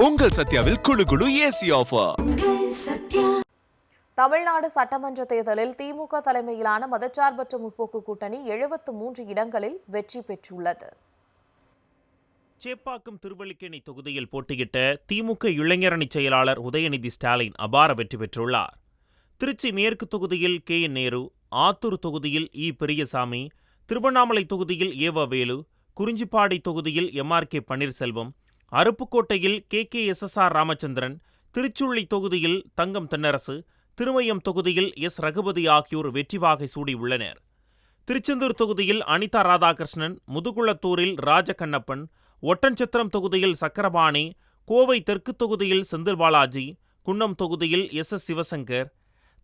உங்கள் சத்யாவில் குளு குளு ஏசி ஆஃபர். தமிழ்நாடு சட்டமன்ற தேர்தலில் திமுக தலைமையிலான மதச்சார்பற்ற முற்போக்கு கூட்டணி 73 இடங்களில் வெற்றி பெற்றுள்ளது. சேப்பாக்கம் திருவல்லிக்கேணி தொகுதியில் போட்டியிட்ட திமுக இளைஞரணி செயலாளர் உதயநிதி ஸ்டாலின் அபார வெற்றி பெற்றுள்ளார். திருச்சி மேற்கு தொகுதியில் KN நேரு, ஆத்தூர் தொகுதியில் பெரியசாமி, திருவண்ணாமலை தொகுதியில் வேலு, குறிஞ்சிப்பாடி தொகுதியில் MRK பன்னீர்செல்வம், அருப்புக்கோட்டையில் KKSSR ராமச்சந்திரன், திருச்சுள்ளி தொகுதியில் தங்கம் தென்னரசு, திருமயம் தொகுதியில் ரகுபதி ஆகியோர் வெற்றி வாகை சூடியுள்ளனர். திருச்செந்தூர் தொகுதியில் அனிதா ராதாகிருஷ்ணன், முதுகுளத்தூரில் ராஜகண்ணப்பன், ஒட்டன்சத்திரம் தொகுதியில் சக்கரபாணி, கோவை தெற்கு தொகுதியில் செந்தில் பாலாஜி, குன்னம் தொகுதியில் சிவசங்கர்,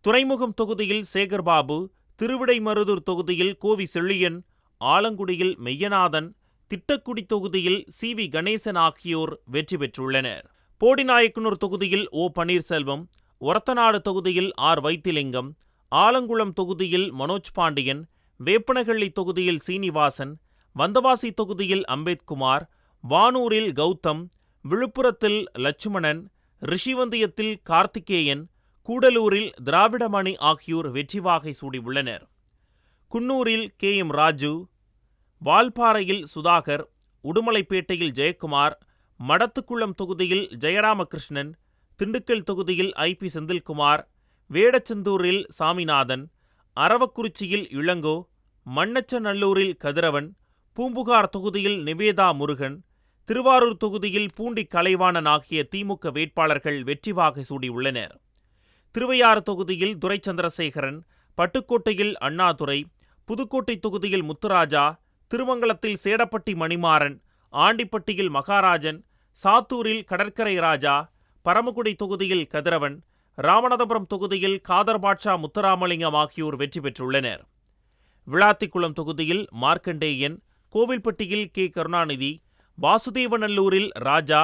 துறைமுகம் தொகுதியில் சேகர்பாபு, திருவிடைமருதூர் தொகுதியில் கோவி செழியன், ஆலங்குடியில் மெய்யநாதன், திட்டக்குடி தொகுதியில் CV கணேசன் ஆகியோர் வெற்றி பெற்றுள்ளனர். போடிநாயக்கனூர் தொகுதியில் பன்னீர்செல்வம், ஒரத்தநாடு தொகுதியில் வைத்திலிங்கம், ஆலங்குளம் தொகுதியில் மனோஜ் பாண்டியன், வேப்பனஹள்ளி தொகுதியில் சீனிவாசன், வந்தவாசி தொகுதியில் அம்பேத்குமார், வானூரில் கௌதம், விழுப்புரத்தில் லட்சுமணன், ரிஷிவந்தியத்தில் கார்த்திகேயன், கூடலூரில் திராவிடமணி ஆகியோர் வெற்றி வாகை சூடியுள்ளனர். குன்னூரில் KM ராஜு, வால்பாறையில் சுதாகர், உடுமலைப்பேட்டையில் ஜெயக்குமார், மடத்துக்குளம் தொகுதியில் ஜெயராமகிருஷ்ணன், திண்டுக்கல் தொகுதியில் IP செந்தில்குமார், வேடச்சந்தூரில் சாமிநாதன், அரவக்குறிச்சியில் இளங்கோ, மண்ணச்சநல்லூரில் கதிரவன், பூம்புகார் தொகுதியில் நிவேதா முருகன், திருவாரூர் தொகுதியில் பூண்டி கலைவாணன் ஆகிய திமுக வேட்பாளர்கள் வெற்றி வாகை சூடியுள்ளனர். திருவையாறு தொகுதியில் துரை சந்திரசேகரன், பட்டுக்கோட்டையில் அண்ணாதுரை, புதுக்கோட்டை தொகுதியில் முத்துராஜா, திருமங்கலத்தில் சேடப்பட்டி மணிமாறன், ஆண்டிப்பட்டியில் மகாராஜன், சாத்தூரில் கடற்கரை ராஜா, பரமக்குடி தொகுதியில் கதிரவன், ராமநாதபுரம் தொகுதியில் காதர்பாட்சா முத்துராமலிங்கம் ஆகியோர் வெற்றி பெற்றுள்ளனர். விளாத்திக்குளம் தொகுதியில் மார்க்கண்டேயன், கோவில்பட்டியில் K கருணாநிதி, வாசுதேவநல்லூரில் ராஜா,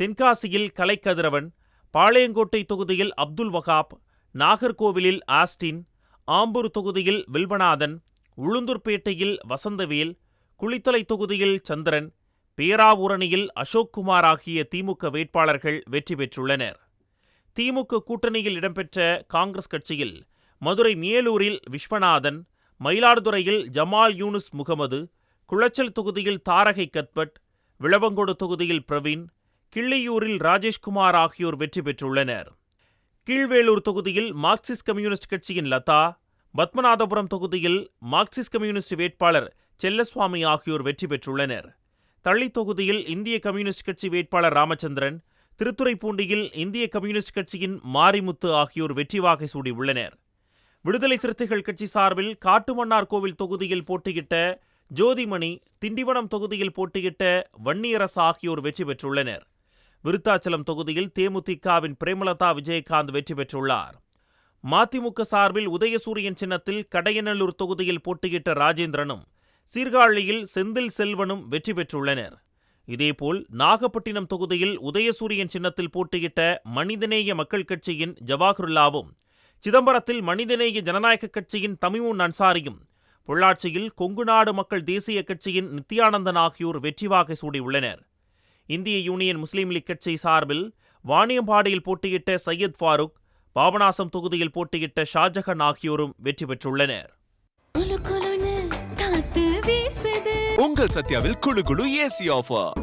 தென்காசியில் கலைக்கதிரவன், பாளையங்கோட்டை தொகுதியில் அப்துல் வகாப், நாகர்கோவிலில் ஆஸ்டின், ஆம்பூர் தொகுதியில் வில்வநாதன், உளுந்தூர்பேட்டையில் வசந்தவேல், குளித்தலை தொகுதியில் சந்திரன், பேராவூரணியில் அசோக்குமார் ஆகிய திமுக வேட்பாளர்கள் வெற்றி பெற்றுள்ளனர். திமுக கூட்டணியில் இடம்பெற்ற காங்கிரஸ் கட்சியில் மதுரை மேலூரில் விஸ்வநாதன், மயிலாடுதுறையில் ஜமால் யூனுஸ் முகமது, குளச்சல் தொகுதியில் தாரகை கத்பட், விளவங்கோடு தொகுதியில் பிரவீன், கிள்ளியூரில் ராஜேஷ்குமார் ஆகியோர் வெற்றி பெற்றுள்ளனர். கீழ்வேளூர் தொகுதியில் மார்க்சிஸ்ட் கம்யூனிஸ்ட் கட்சியின் லதா, பத்மநாதபுரம் தொகுதியில் மார்க்சிஸ்ட் கம்யூனிஸ்ட் வேட்பாளர் செல்லசுவாமி ஆகியோர் வெற்றி பெற்றுள்ளனர். தளி தொகுதியில் இந்திய கம்யூனிஸ்ட் கட்சி வேட்பாளர் ராமச்சந்திரன், திருத்துறைப்பூண்டியில் இந்திய கம்யூனிஸ்ட் கட்சியின் மாரிமுத்து ஆகியோர் வெற்றி வாகை சூடியுள்ளனர். விடுதலை சிறுத்தைகள் கட்சி சார்பில் காட்டுமன்னார் கோவில் தொகுதியில் போட்டியிட்ட ஜோதிமணி, திண்டிவனம் தொகுதியில் போட்டியிட்ட வன்னியரசு ஆகியோர் வெற்றி பெற்றுள்ளனர். விருத்தாச்சலம் தொகுதியில் தேமுதிகவின் பிரேமலதா விஜயகாந்த் வெற்றி பெற்றுள்ளார். மதிமுக சார்பில் உதயசூரியன் சின்னத்தில் கடையநல்லூர் தொகுதியில் போட்டியிட்ட ராஜேந்திரனும், சீர்காழியில் செந்தில் செல்வனும் வெற்றி பெற்றுள்ளனர். இதேபோல் நாகப்பட்டினம் தொகுதியில் உதயசூரியன் சின்னத்தில் போட்டியிட்ட மனிதநேய மக்கள் கட்சியின் ஜவாஹருல்லாவும், சிதம்பரத்தில் மனிதநேய ஜனநாயக கட்சியின் தமிமுன் அன்சாரியும், பொள்ளாச்சியில் கொங்குநாடு மக்கள் தேசிய கட்சியின் நித்யானந்தன் ஆகியோர் வெற்றி வாகை சூடியுள்ளனர். இந்திய யூனியன் முஸ்லீம் லீக் கட்சி சார்பில் வாணியம்பாடியில் போட்டியிட்ட சையத் ஃபாரூக், பாபநாசம் தொகுதியில் போட்டியிட்ட ஷாஜஹான் ஆகியோரும் வெற்றி பெற்றுள்ளனர். உங்கள் சத்யாவில் குளு குளு ஏசி ஆஃபர்.